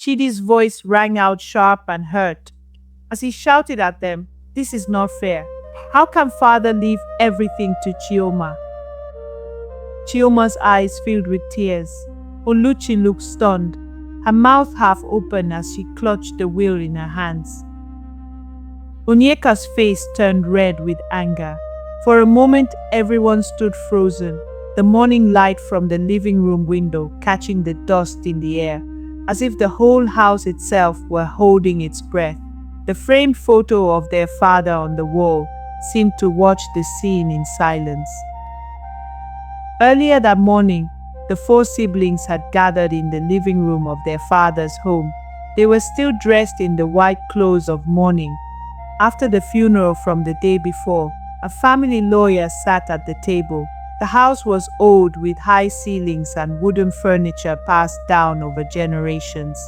Chidi's voice rang out sharp and hurt as he shouted at them, "This is not fair. How can father leave everything to Chioma?" Chioma's eyes filled with tears. Oluchi looked stunned, her mouth half open as she clutched the will in her hands. Onyeka's face turned red with anger. For a moment, everyone stood frozen, the morning light from the living room window catching the dust in the air, as if the whole house itself were holding its breath. The framed photo of their father on the wall seemed to watch the scene in silence. Earlier that morning, the four siblings had gathered in the living room of their father's home. They were still dressed in the white clothes of mourning. After the funeral from the day before, a family lawyer sat at the table. The house was old with high ceilings and wooden furniture passed down over generations.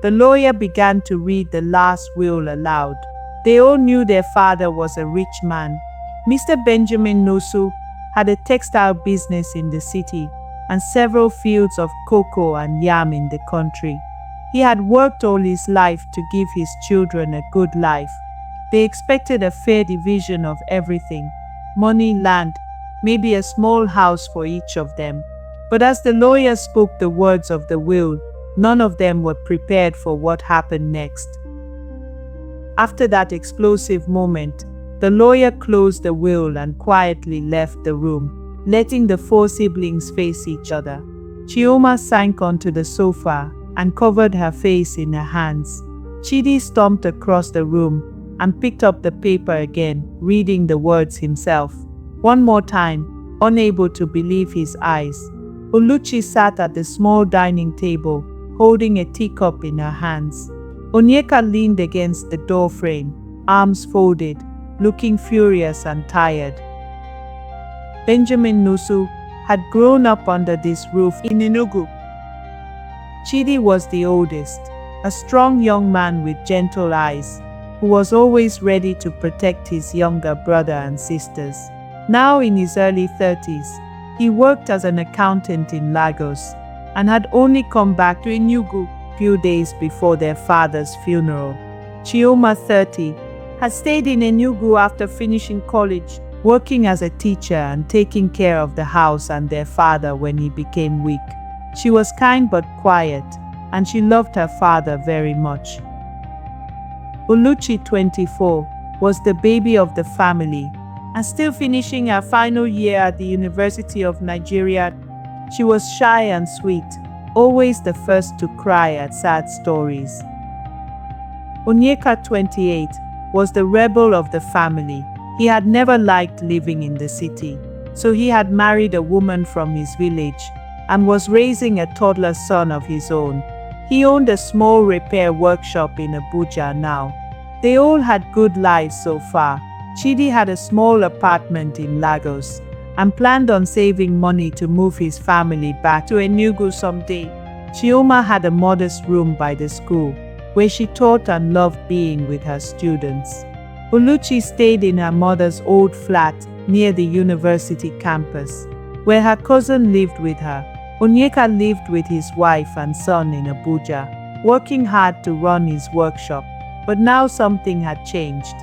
The lawyer began to read the last will aloud. They all knew their father was a rich man. Mr. Benjamin Nosu had a textile business in the city and several fields of cocoa and yam in the country. He had worked all his life to give his children a good life. They expected a fair division of everything: money, land, maybe a small house for each of them. But as the lawyer spoke the words of the will, none of them were prepared for what happened next. After that explosive moment, the lawyer closed the will and quietly left the room, letting the four siblings face each other. Chioma sank onto the sofa and covered her face in her hands. Chidi stomped across the room and picked up the paper again, reading the words himself. One more time, unable to believe his eyes, Oluchi sat at the small dining table, holding a teacup in her hands. Onyeka leaned against the door frame, arms folded, looking furious and tired. Benjamin Nusu had grown up under this roof in Enugu. Chidi was the oldest, a strong young man with gentle eyes, who was always ready to protect his younger brother and sisters. Now in his early 30s, he worked as an accountant in Lagos and had only come back to Enugu few days before their father's funeral. Chioma, 30, had stayed in Enugu after finishing college, working as a teacher and taking care of the house and their father when he became weak. She was kind but quiet, and she loved her father very much. Oluchi, 24, was the baby of the family, and still finishing her final year at the University of Nigeria. She was shy and sweet, always the first to cry at sad stories. Onyeka, 28, was the rebel of the family. He had never liked living in the city, so he had married a woman from his village and was raising a toddler son of his own. He owned a small repair workshop in Abuja now. They all had good lives so far. Chidi had a small apartment in Lagos and planned on saving money to move his family back to Enugu someday. Chioma had a modest room by the school, where she taught and loved being with her students. Oluchi stayed in her mother's old flat near the university campus, where her cousin lived with her. Onyeka lived with his wife and son in Abuja, working hard to run his workshop. But now something had changed.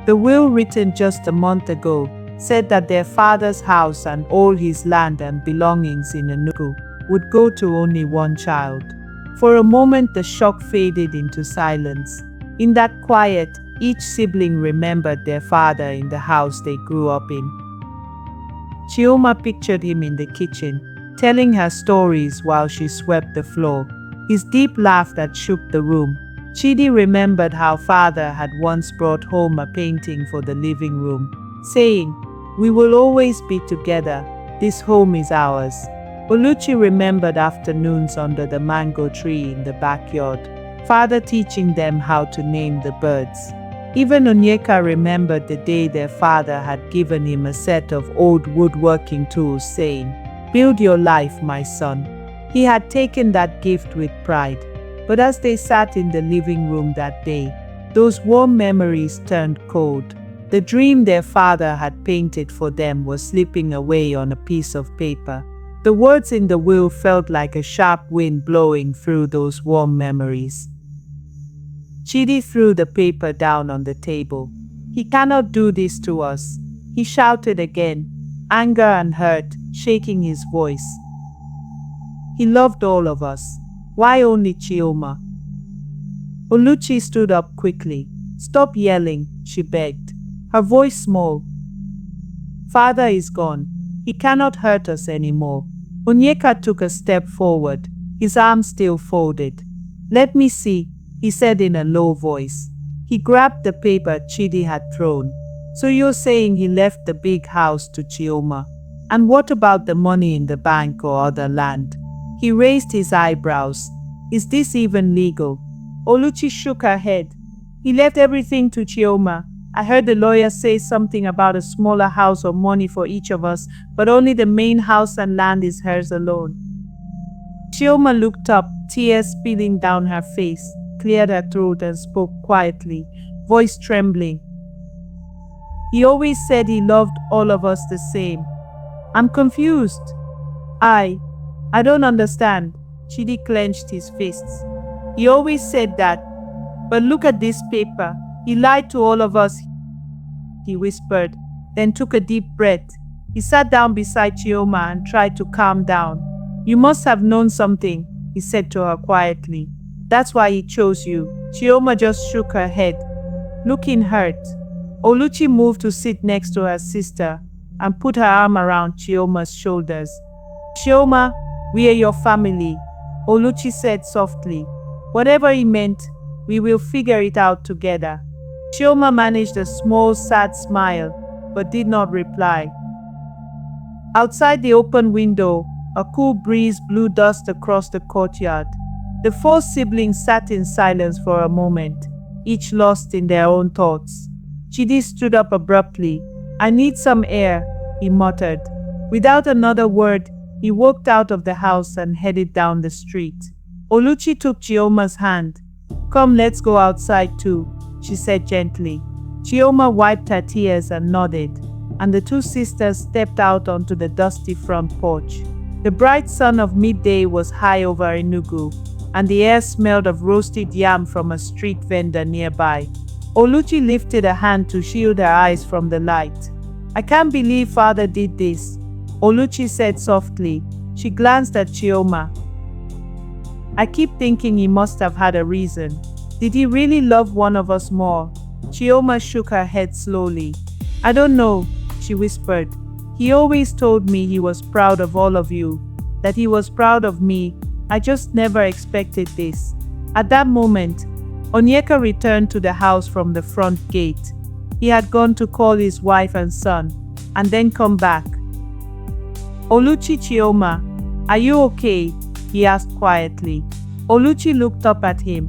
The will written just a month ago said that their father's house and all his land and belongings in Enugu would go to only one child. For a moment the shock faded into silence. In that quiet, each sibling remembered their father in the house they grew up in. Chioma pictured him in the kitchen, telling her stories while she swept the floor, his deep laugh that shook the room. Chidi remembered how father had once brought home a painting for the living room, saying, "We will always be together. This home is ours." Oluchi remembered afternoons under the mango tree in the backyard, father teaching them how to name the birds. Even Onyeka remembered the day their father had given him a set of old woodworking tools, saying, "Build your life, my son." He had taken that gift with pride. But as they sat in the living room that day, those warm memories turned cold. The dream their father had painted for them was slipping away on a piece of paper. The words in the will felt like a sharp wind blowing through those warm memories. Chidi threw the paper down on the table. "He cannot do this to us," he shouted again, anger and hurt shaking his voice. "He loved all of us. Why only Chioma?" Oluchi stood up quickly. "Stop yelling," she begged, her voice small. "Father is gone. He cannot hurt us anymore." Onyeka took a step forward, his arms still folded. "Let me see," he said in a low voice. He grabbed the paper Chidi had thrown. "So you're saying he left the big house to Chioma? And what about the money in the bank or other land?" He raised his eyebrows. "Is this even legal?" Oluchi shook her head. "He left everything to Chioma. I heard the lawyer say something about a smaller house or money for each of us, but only the main house and land is hers alone." Chioma looked up, tears spilling down her face, cleared her throat and spoke quietly, voice trembling. "He always said he loved all of us the same. I'm confused. I don't understand." Chidi clenched his fists. "He always said that. But look at this paper. He lied to all of us," he whispered, then took a deep breath. He sat down beside Chioma and tried to calm down. "You must have known something," he said to her quietly. "That's why he chose you." Chioma just shook her head, looking hurt. Oluchi moved to sit next to her sister and put her arm around Chioma's shoulders. "Chioma, we are your family," Oluchi said softly. "Whatever he meant, we will figure it out together." Chioma managed a small, sad smile, but did not reply. Outside the open window, a cool breeze blew dust across the courtyard. The four siblings sat in silence for a moment, each lost in their own thoughts. Chidi stood up abruptly. "I need some air," he muttered. Without another word, he walked out of the house and headed down the street. Oluchi took Chioma's hand. "Come, let's go outside too," she said gently. Chioma wiped her tears and nodded, and the two sisters stepped out onto the dusty front porch. The bright sun of midday was high over Enugu, and the air smelled of roasted yam from a street vendor nearby. Oluchi lifted a hand to shield her eyes from the light. "I can't believe Father did this," Oluchi said softly. She glanced at Chioma. "I keep thinking he must have had a reason. Did he really love one of us more?" Chioma shook her head slowly. "I don't know," she whispered. "He always told me he was proud of all of you, that he was proud of me. I just never expected this." At that moment, Onyeka returned to the house from the front gate. He had gone to call his wife and son, and then come back. "Oluchi, Chioma, are you okay?" he asked quietly. Oluchi looked up at him.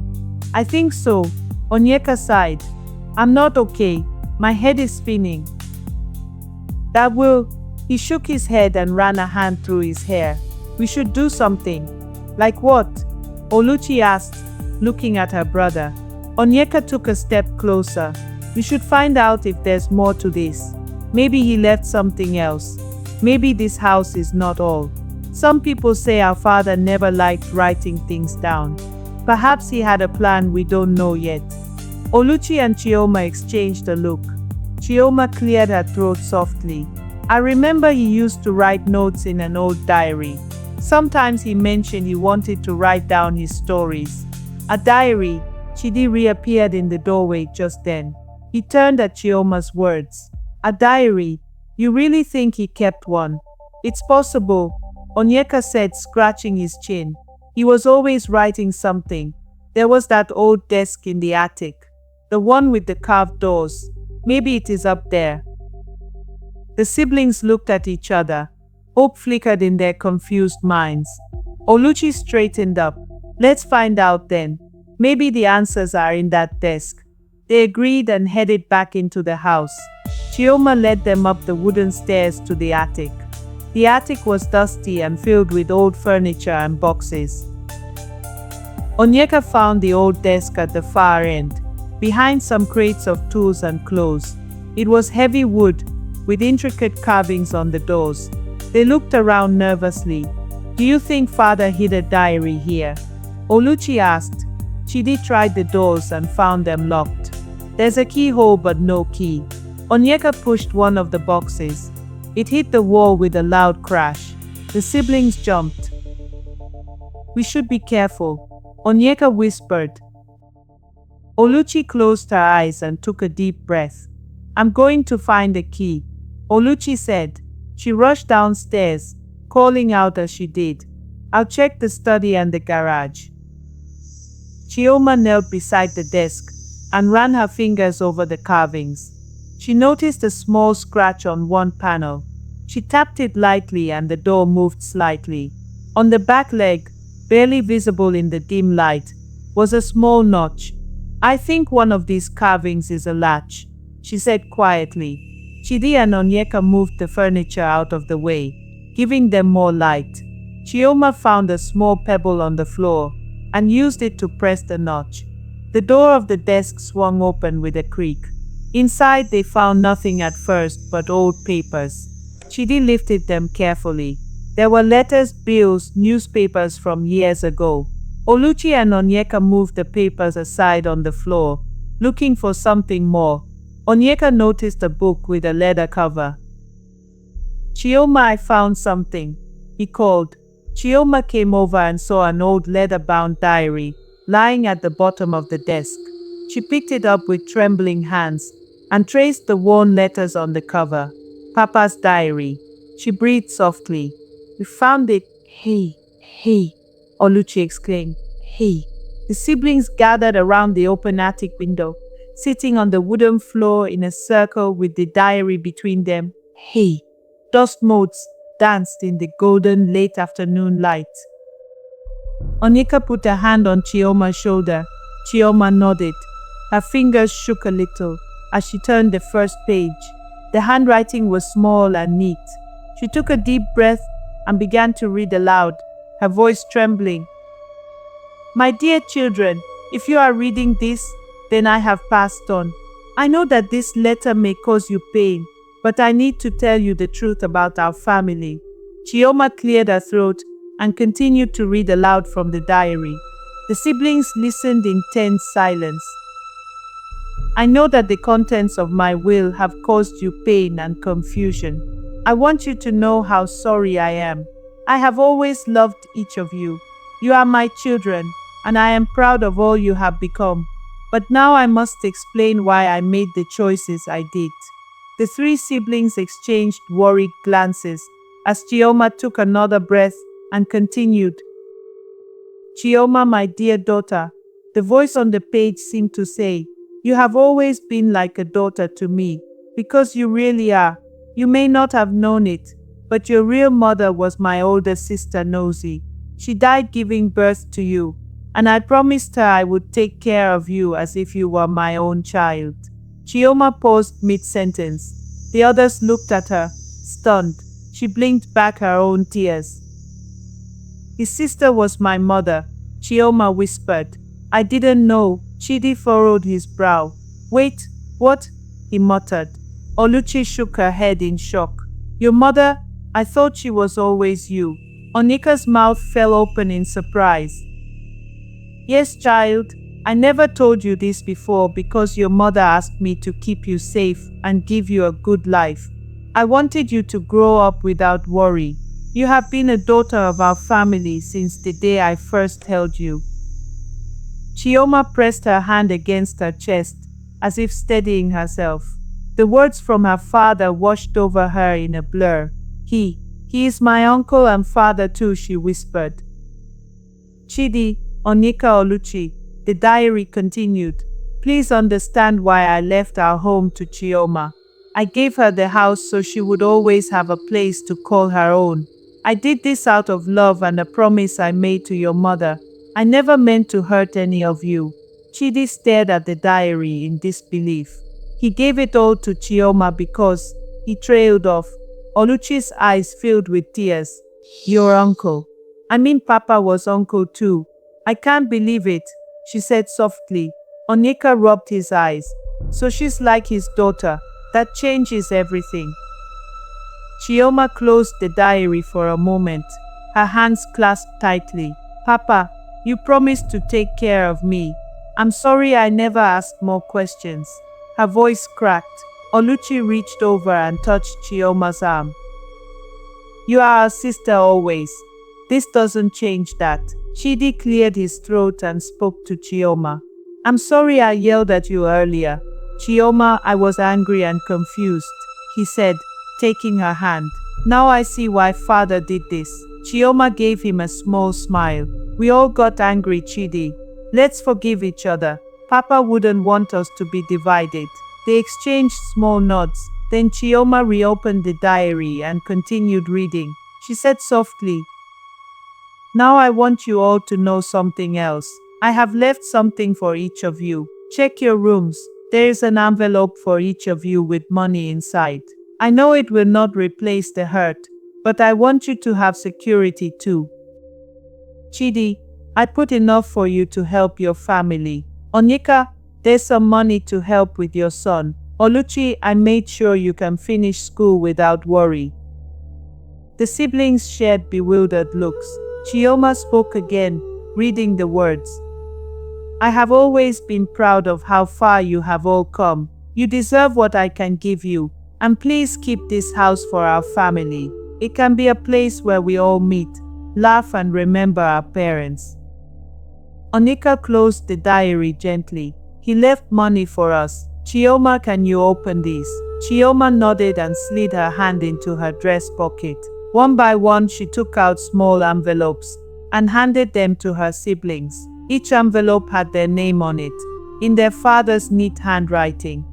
"I think so," Onyeka sighed. "I'm not okay. My head is spinning." "That will..." He shook his head and ran a hand through his hair. "We should do something." "Like what?" Oluchi asked, looking at her brother. Onyeka took a step closer. "We should find out if there's more to this. Maybe he left something else. Maybe this house is not all. Some people say our father never liked writing things down. Perhaps he had a plan we don't know yet." Oluchi and Chioma exchanged a look. Chioma cleared her throat softly. "I remember he used to write notes in an old diary. Sometimes he mentioned he wanted to write down his stories." "A diary?" Chidi reappeared in the doorway just then. He turned at Chioma's words. "A diary? You really think he kept one?" "It's possible," Onyeka said, scratching his chin. "He was always writing something. There was that old desk in the attic, the one with the carved doors. Maybe it is up there." The siblings looked at each other. Hope flickered in their confused minds. Oluchi straightened up. "Let's find out then. Maybe the answers are in that desk." They agreed and headed back into the house. Chioma led them up the wooden stairs to the attic. The attic was dusty and filled with old furniture and boxes. Onyeka found the old desk at the far end, behind some crates of tools and clothes. It was heavy wood, with intricate carvings on the doors. They looked around nervously. Do you think father hid a diary here? Oluchi asked. Chidi tried the doors and found them locked. There's a keyhole but no key. Onyeka pushed one of the boxes. It hit the wall with a loud crash. The siblings jumped. We should be careful, Onyeka whispered. Oluchi closed her eyes and took a deep breath. I'm going to find the key, Oluchi said. She rushed downstairs, calling out as she did. I'll check the study and the garage. Chioma knelt beside the desk and ran her fingers over the carvings. She noticed a small scratch on one panel. She tapped it lightly and the door moved slightly. On the back leg, barely visible in the dim light, was a small notch. I think one of these carvings is a latch, she said quietly. Chidi and Onyeka moved the furniture out of the way, giving them more light. Chioma found a small pebble on the floor and used it to press the notch. The door of the desk swung open with a creak. Inside they found nothing at first but old papers. Chidi lifted them carefully. There were letters, bills, newspapers from years ago. Oluchi and Onyeka moved the papers aside on the floor, looking for something more. Onyeka noticed a book with a leather cover. Chioma, I found something, he called. Chioma came over and saw an old leather-bound diary lying at the bottom of the desk. She picked it up with trembling hands and traced the worn letters on the cover. Papa's diary. She breathed softly. We found it. Hey, Oluchi exclaimed. Hey. The siblings gathered around the open attic window, sitting on the wooden floor in a circle with the diary between them. Hey. Dust motes danced in the golden late afternoon light. Onyeka put a hand on Chioma's shoulder. Chioma nodded. Her fingers shook a little as she turned the first page. The handwriting was small and neat. She took a deep breath and began to read aloud, her voice trembling. My dear children, if you are reading this, then I have passed on. I know that this letter may cause you pain, but I need to tell you the truth about our family. Chioma cleared her throat and continued to read aloud from the diary. The siblings listened in tense silence. I know that the contents of my will have caused you pain and confusion. I want you to know how sorry I am. I have always loved each of you. You are my children, and I am proud of all you have become. But now I must explain why I made the choices I did. The three siblings exchanged worried glances as Chioma took another breath and continued. Chioma, my dear daughter, the voice on the page seemed to say, you have always been like a daughter to me, because you really are. You may not have known it, but your real mother was my older sister Nosy. She died giving birth to you, and I promised her I would take care of you as if you were my own child. Chioma paused mid-sentence. The others looked at her, stunned. She blinked back her own tears. His sister was my mother, Chioma whispered. I didn't know. Chidi furrowed his brow. Wait, what? He muttered. Oluchi shook her head in shock. Your mother? I thought she was always you. Onyeka's mouth fell open in surprise. Yes, child. I never told you this before because your mother asked me to keep you safe and give you a good life. I wanted you to grow up without worry. You have been a daughter of our family since the day I first held you. Chioma pressed her hand against her chest, as if steadying herself. The words from her father washed over her in a blur. He is my uncle and father too, she whispered. Chidi, Onyeka, Oluchi, the diary continued. Please understand why I left our home to Chioma. I gave her the house so she would always have a place to call her own. I did this out of love and a promise I made to your mother. I never meant to hurt any of you. Chidi stared at the diary in disbelief. He gave it all to Chioma because he trailed off. Oluchi's eyes filled with tears. Your uncle. I mean, Papa was uncle too. I can't believe it, she said softly. Onyeka rubbed his eyes. So she's like his daughter. That changes everything. Chioma closed the diary for a moment, her hands clasped tightly. Papa, you promised to take care of me. I'm sorry I never asked more questions. Her voice cracked. Oluchi reached over and touched Chioma's arm. You are our sister always. This doesn't change that. Chidi cleared his throat and spoke to Chioma. I'm sorry I yelled at you earlier. Chioma, I was angry and confused, he said, taking her hand. Now I see why father did this. Chioma gave him a small smile. We all got angry, Chidi. Let's forgive each other. Papa wouldn't want us to be divided. They exchanged small nods. Then Chioma reopened the diary and continued reading. She said softly, Now I want you all to know something else. I have left something for each of you. Check your rooms. There is an envelope for each of you with money inside. I know it will not replace the hurt, but I want you to have security too. Chidi, I put enough for you to help your family. Onyeka, there's some money to help with your son. Oluchi, I made sure you can finish school without worry. The siblings shared bewildered looks. Chioma spoke again, reading the words. I have always been proud of how far you have all come. You deserve what I can give you. And please keep this house for our family. It can be a place where we all meet, laugh and remember our parents. Onyeka closed the diary gently. He left money for us. Chioma, can you open these? Chioma nodded and slid her hand into her dress pocket. One by one, she took out small envelopes and handed them to her siblings. Each envelope had their name on it, in their father's neat handwriting.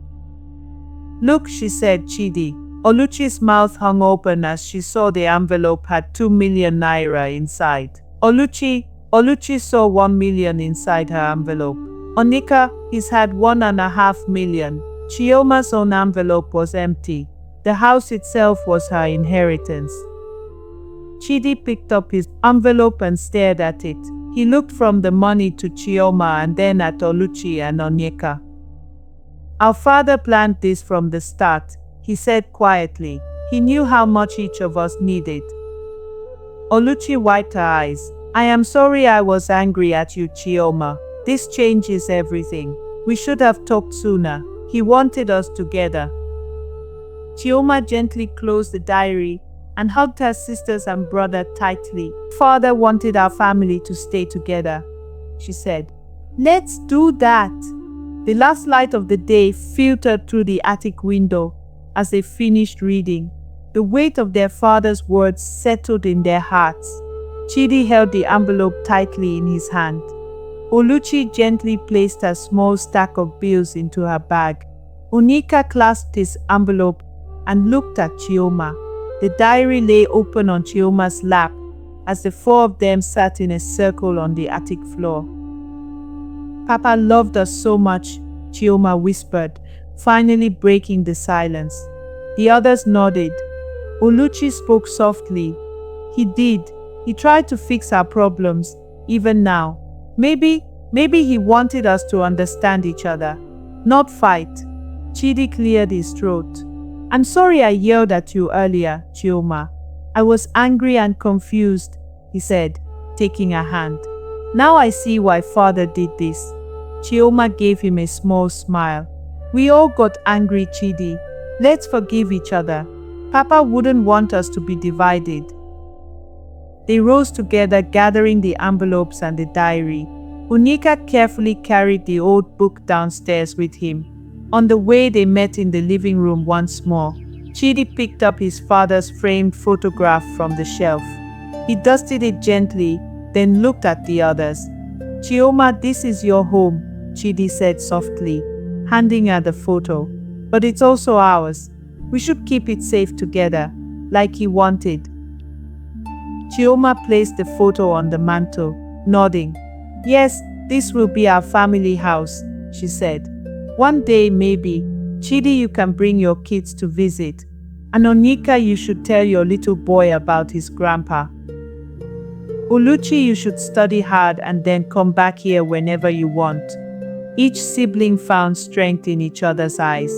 Look, she said, Chidi. Oluchi's mouth hung open as she saw the envelope had 2 million naira inside. Oluchi saw 1 million inside her envelope. Onyeka, he's had 1.5 million. Chioma's own envelope was empty. The house itself was her inheritance. Chidi picked up his envelope and stared at it. He looked from the money to Chioma and then at Oluchi and Onyeka. Our father planned this from the start, he said quietly. He knew how much each of us needed. Oluchi wiped her eyes. I am sorry I was angry at you, Chioma. This changes everything. We should have talked sooner. He wanted us together. Chioma gently closed the diary and hugged her sisters and brother tightly. Father wanted our family to stay together, she said. Let's do that. The last light of the day filtered through the attic window as they finished reading. The weight of their father's words settled in their hearts. Chidi held the envelope tightly in his hand. Oluchi gently placed a small stack of bills into her bag. Onyeka clasped his envelope and looked at Chioma. The diary lay open on Chioma's lap as the four of them sat in a circle on the attic floor. Papa loved us so much, Chioma whispered, finally breaking the silence. The others nodded. Oluchi spoke softly. He did. He tried to fix our problems, even now. Maybe he wanted us to understand each other, not fight. Chidi cleared his throat. I'm sorry I yelled at you earlier, Chioma. I was angry and confused, he said, taking her hand. Now I see why father did this. Chioma gave him a small smile. We all got angry, Chidi. Let's forgive each other. Papa wouldn't want us to be divided. They rose together, gathering the envelopes and the diary. Onyeka carefully carried the old book downstairs with him. On the way, they met in the living room once more. Chidi picked up his father's framed photograph from the shelf. He dusted it gently, then looked at the others. Chioma, this is your home, Chidi said softly, handing her the photo. But it's also ours. We should keep it safe together, like he wanted. Chioma placed the photo on the mantle, nodding. Yes, this will be our family house, she said. One day, maybe, Chidi, you can bring your kids to visit. And Onyeka, you should tell your little boy about his grandpa. Oluchi, you should study hard and then come back here whenever you want. Each sibling found strength in each other's eyes.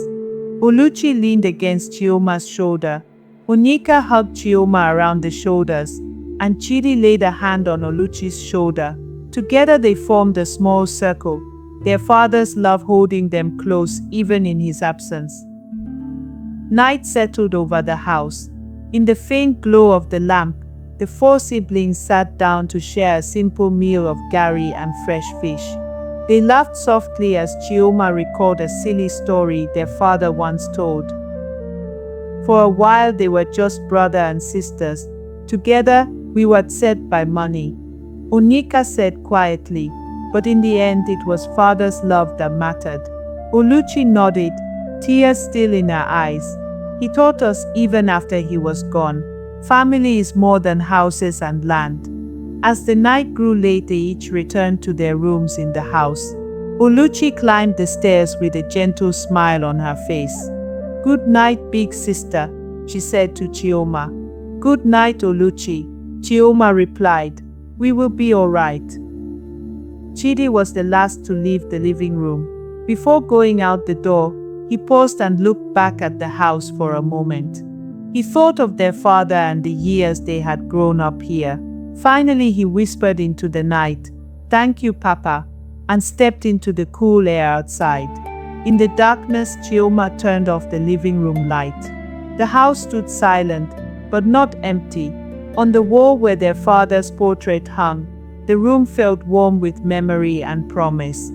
Oluchi leaned against Chioma's shoulder, Onyeka hugged Chioma around the shoulders, and Chidi laid a hand on Oluchi's shoulder. Together they formed a small circle, their father's love holding them close even in his absence. Night settled over the house. In the faint glow of the lamp, the four siblings sat down to share a simple meal of gari and fresh fish. They laughed softly as Chioma recalled a silly story their father once told. For a while they were just brother and sisters. Together, we were set by money. Onyeka said quietly, but in the end it was father's love that mattered. Oluchi nodded, tears still in her eyes. He taught us even after he was gone, family is more than houses and land. As the night grew late, they each returned to their rooms in the house. Oluchi climbed the stairs with a gentle smile on her face. "Good night, big sister," she said to Chioma. "Good night, Oluchi," Chioma replied. "We will be all right." Chidi was the last to leave the living room. Before going out the door, he paused and looked back at the house for a moment. He thought of their father and the years they had grown up here. Finally, he whispered into the night, "Thank you, Papa," and stepped into the cool air outside. In the darkness, Chioma turned off the living room light. The house stood silent, but not empty. On the wall where their father's portrait hung, the room felt warm with memory and promise.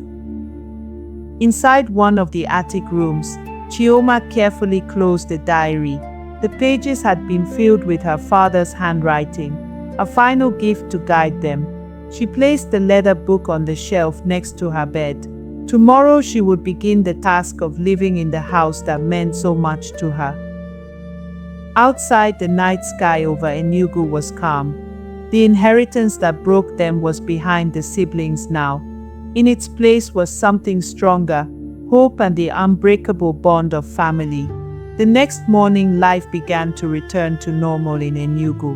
Inside one of the attic rooms, Chioma carefully closed the diary. The pages had been filled with her father's handwriting, a final gift to guide them. She placed the leather book on the shelf next to her bed. Tomorrow she would begin the task of living in the house that meant so much to her. Outside, the night sky over Enugu was calm. The inheritance that broke them was behind the siblings now. In its place was something stronger, hope and the unbreakable bond of family. The next morning, life began to return to normal in Enugu.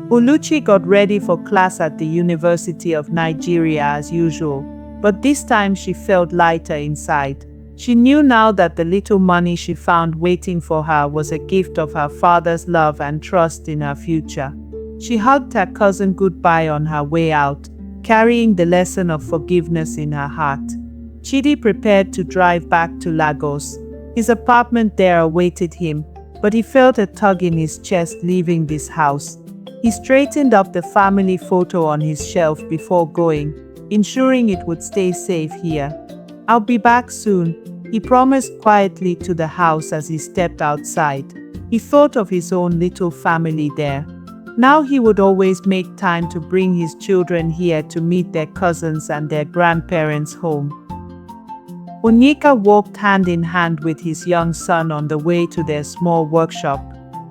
Oluchi got ready for class at the University of Nigeria as usual, but this time she felt lighter inside. She knew now that the little money she found waiting for her was a gift of her father's love and trust in her future. She hugged her cousin goodbye on her way out, carrying the lesson of forgiveness in her heart. Chidi prepared to drive back to Lagos. His apartment there awaited him, but he felt a tug in his chest leaving this house. He straightened up the family photo on his shelf before going, ensuring it would stay safe here. "I'll be back soon," he promised quietly to the house as he stepped outside. He thought of his own little family there. Now he would always make time to bring his children here to meet their cousins and their grandparents home. Onyeka walked hand in hand with his young son on the way to their small workshop.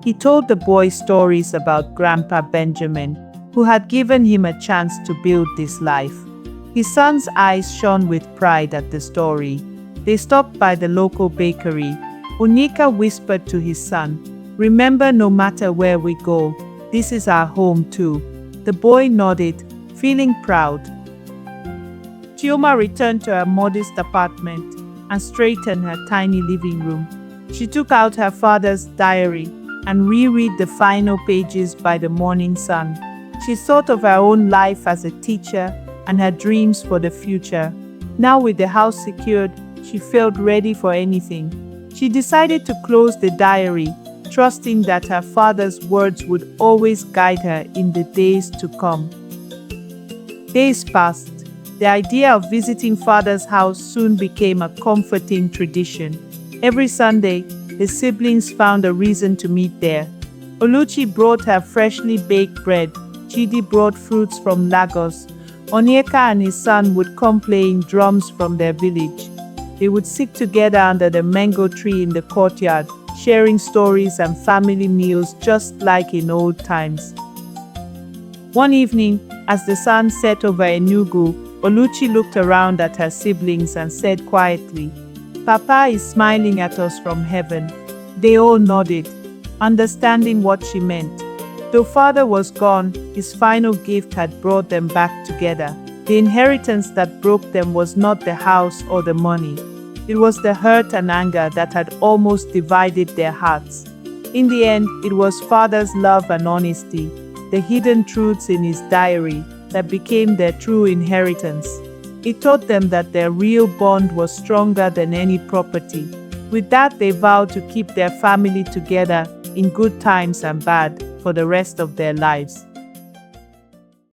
He told the boy stories about Grandpa Benjamin, who had given him a chance to build this life. His son's eyes shone with pride at the story. They stopped by the local bakery. Onyeka whispered to his son, "Remember, no matter where we go, this is our home too." The boy nodded, feeling proud. Chioma returned to her modest apartment and straightened her tiny living room. She took out her father's diary and reread the final pages by the morning sun. She thought of her own life as a teacher and her dreams for the future. Now with the house secured, she felt ready for anything. She decided to close the diary, trusting that her father's words would always guide her in the days to come. Days passed. The idea of visiting father's house soon became a comforting tradition. Every Sunday, the siblings found a reason to meet there. Oluchi brought her freshly baked bread. Chidi brought fruits from Lagos. Onyeka and his son would come playing drums from their village. They would sit together under the mango tree in the courtyard, sharing stories and family meals just like in old times. One evening, as the sun set over Enugu, Oluchi looked around at her siblings and said quietly, "Papa is smiling at us from heaven." They all nodded, understanding what she meant. Though father was gone, his final gift had brought them back together. The inheritance that broke them was not the house or the money. It was the hurt and anger that had almost divided their hearts. In the end, it was father's love and honesty, the hidden truths in his diary, that became their true inheritance. It taught them that their real bond was stronger than any property. With that, they vowed to keep their family together in good times and bad for the rest of their lives.